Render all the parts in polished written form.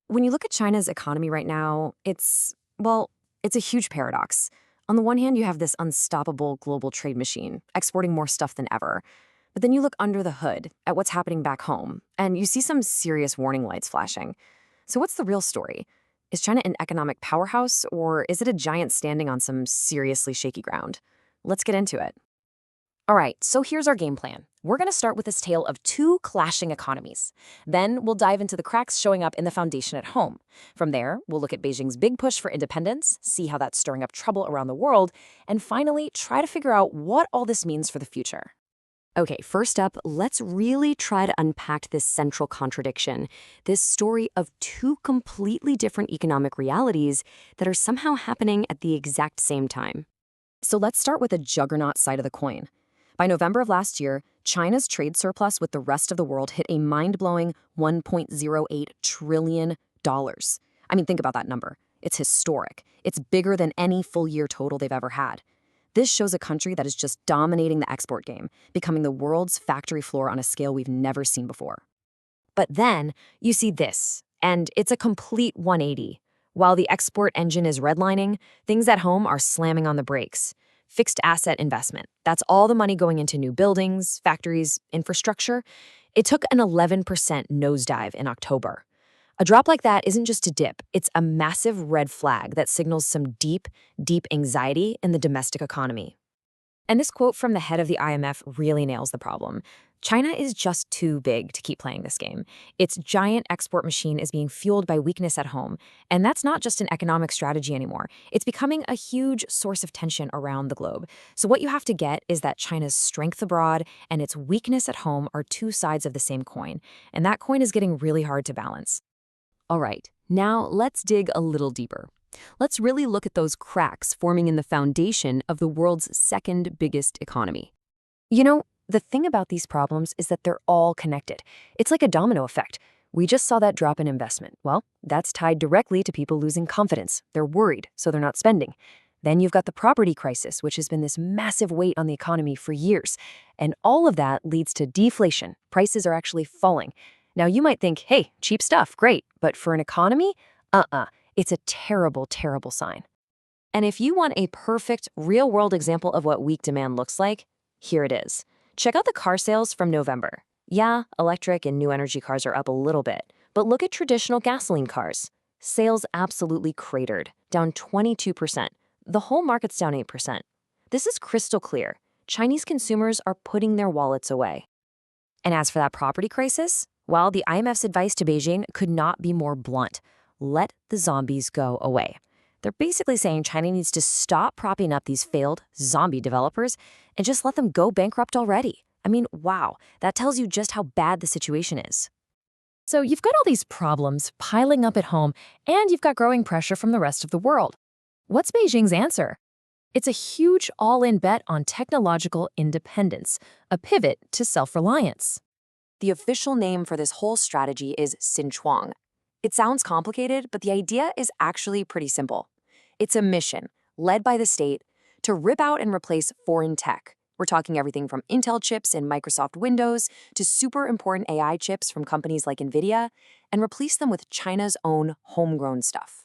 When you look at China's economy right now, well, it's a huge paradox. On the one hand, you have this unstoppable global trade machine, exporting more stuff than ever. But then you look under the hood at what's happening back home, and you see some serious warning lights flashing. So what's the real story? Is China an economic powerhouse, or is it a giant standing on some seriously shaky ground? Let's get into it. All right, so here's our game plan. We're going to start with this tale of two clashing economies. Then we'll dive into the cracks showing up in the foundation at home. From there, we'll look at Beijing's big push for independence, see how that's stirring up trouble around the world, and finally, try to figure out what all this means for the future. Okay, first up, let's really try to unpack this central contradiction, this story of two completely different economic realities that are somehow happening at the exact same time. So let's start with the juggernaut side of the coin. By November of last year, China's trade surplus with the rest of the world hit a mind-blowing $1.08 trillion. I mean, think about that number. It's historic. It's bigger than any full-year total they've ever had. This shows a country that is just dominating the export game, becoming the world's factory floor on a scale we've never seen before. But then you see this, and it's a complete 180. While the export engine is redlining, things at home are slamming on the brakes. Fixed asset investment. That's all the money going into new buildings, factories, infrastructure. It took an 11% nosedive in October. A drop like that isn't just a dip, it's a massive red flag that signals some deep, deep anxiety in the domestic economy. And this quote from the head of the IMF really nails the problem. China is just too big to keep playing this game. Its giant export machine is being fueled by weakness at home. And that's not just an economic strategy anymore. It's becoming a huge source of tension around the globe. So what you have to get is that China's strength abroad and its weakness at home are two sides of the same coin. And that coin is getting really hard to balance. All right, now let's dig a little deeper. Let's really look at those cracks forming in the foundation of the world's second biggest economy. You know, the thing about these problems is that they're all connected. It's like a domino effect. We just saw that drop in investment. Well, that's tied directly to people losing confidence. They're worried, so they're not spending. Then you've got the property crisis, which has been this massive weight on the economy for years. And all of that leads to deflation. Prices are actually falling. Now, you might think, hey, cheap stuff, great. But for an economy, it's a terrible, terrible sign. And if you want a perfect, real-world example of what weak demand looks like, here it is. Check out the car sales from November. Yeah, electric and new energy cars are up a little bit, but look at traditional gasoline cars. Sales absolutely cratered, down 22%. The whole market's down 8%. This is crystal clear. Chinese consumers are putting their wallets away. And as for that property crisis, well, the IMF's advice to Beijing could not be more blunt. Let the zombies go away. They're basically saying China needs to stop propping up these failed zombie developers and just let them go bankrupt already. I mean, wow, that tells you just how bad the situation is. So you've got all these problems piling up at home, and you've got growing pressure from the rest of the world. What's Beijing's answer? It's a huge all-in bet on technological independence, a pivot to self-reliance. The official name for this whole strategy is Xinchuang. It sounds complicated, but the idea is actually pretty simple. It's a mission, led by the state, to rip out and replace foreign tech. We're talking everything from Intel chips in Microsoft Windows to super important AI chips from companies like NVIDIA, and replace them with China's own homegrown stuff.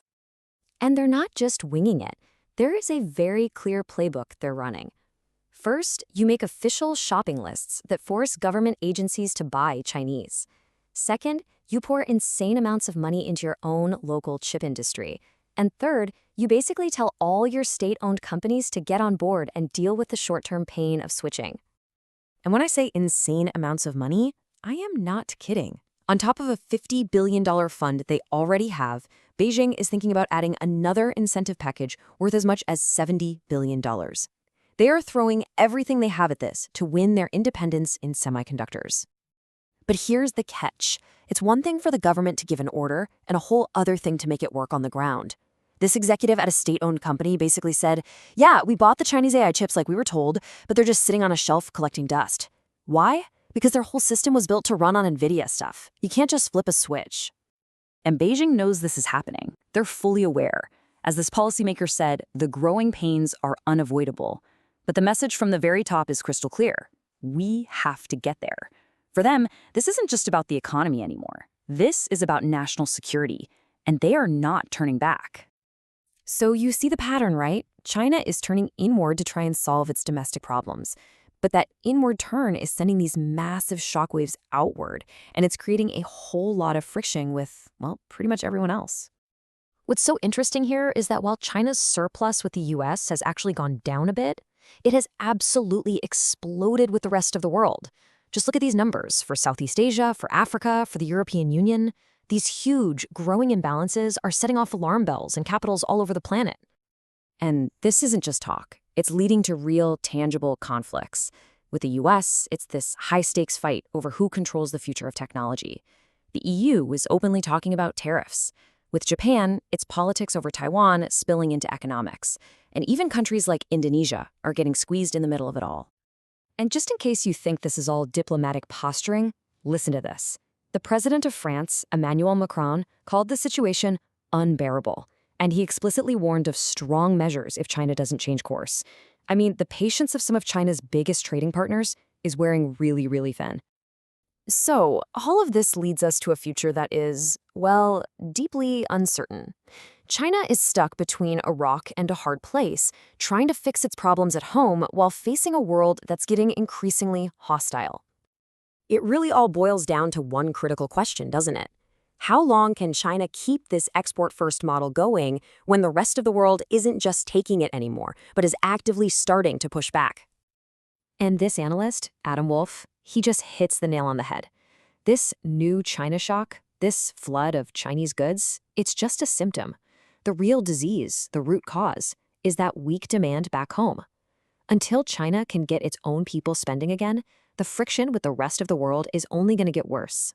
And they're not just winging it. There is a very clear playbook they're running. First, you make official shopping lists that force government agencies to buy Chinese. Second, you pour insane amounts of money into your own local chip industry. And third, you basically tell all your state-owned companies to get on board and deal with the short-term pain of switching. And when I say insane amounts of money, I am not kidding. On top of a $50 billion fund they already have, Beijing is thinking about adding another incentive package worth as much as $70 billion. They are throwing everything they have at this to win their independence in semiconductors. But here's the catch. It's one thing for the government to give an order, and a whole other thing to make it work on the ground. This executive at a state-owned company basically said, yeah, we bought the Chinese AI chips like we were told, but they're just sitting on a shelf collecting dust. Why? Because their whole system was built to run on NVIDIA stuff. You can't just flip a switch. And Beijing knows this is happening. They're fully aware. As this policymaker said, the growing pains are unavoidable. But the message from the very top is crystal clear. We have to get there. For them, this isn't just about the economy anymore. This is about national security. and they are not turning back. So you see the pattern, right? China is turning inward to try and solve its domestic problems. But that inward turn is sending these massive shockwaves outward, and it's creating a whole lot of friction with, well, pretty much everyone else. What's so interesting here is that while China's surplus with the US has actually gone down a bit, it has absolutely exploded with the rest of the world. Just look at these numbers for Southeast Asia, for Africa, for the European Union. These huge, growing imbalances are setting off alarm bells in capitals all over the planet. And this isn't just talk. It's leading to real, tangible conflicts. With the US, it's this high-stakes fight over who controls the future of technology. The EU is openly talking about tariffs. With Japan, it's politics over Taiwan spilling into economics. And even countries like Indonesia are getting squeezed in the middle of it all. And just in case you think this is all diplomatic posturing, listen to this. The president of France, Emmanuel Macron, called the situation unbearable. And he explicitly warned of strong measures if China doesn't change course. I mean, the patience of some of China's biggest trading partners is wearing really, really thin. So, all of this leads us to a future that is, well, deeply uncertain. China is stuck between a rock and a hard place, trying to fix its problems at home while facing a world that's getting increasingly hostile. It really all boils down to one critical question, doesn't it? How long can China keep this export-first model going when the rest of the world isn't just taking it anymore, but is actively starting to push back? And this analyst, Adam Wolf, he just hits the nail on the head. This new China shock, this flood of Chinese goods, it's just a symptom. The real disease, the root cause, is that weak demand back home. Until China can get its own people spending again, the friction with the rest of the world is only going to get worse.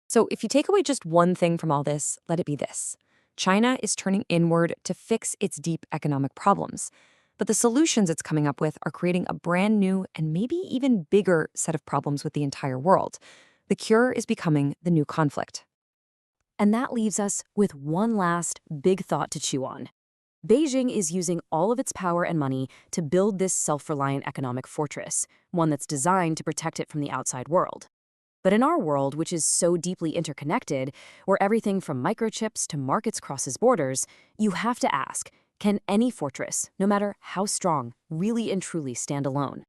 So if you take away just one thing from all this, let it be this. China is turning inward to fix its deep economic problems. But the solutions it's coming up with are creating a brand new and maybe even bigger set of problems with the entire world. The cure is becoming the new conflict. And that leaves us with one last big thought to chew on. Beijing is using all of its power and money to build this self-reliant economic fortress, one that's designed to protect it from the outside world. But in our world, which is so deeply interconnected, where everything from microchips to markets crosses borders, you have to ask, can any fortress, no matter how strong, really and truly stand alone?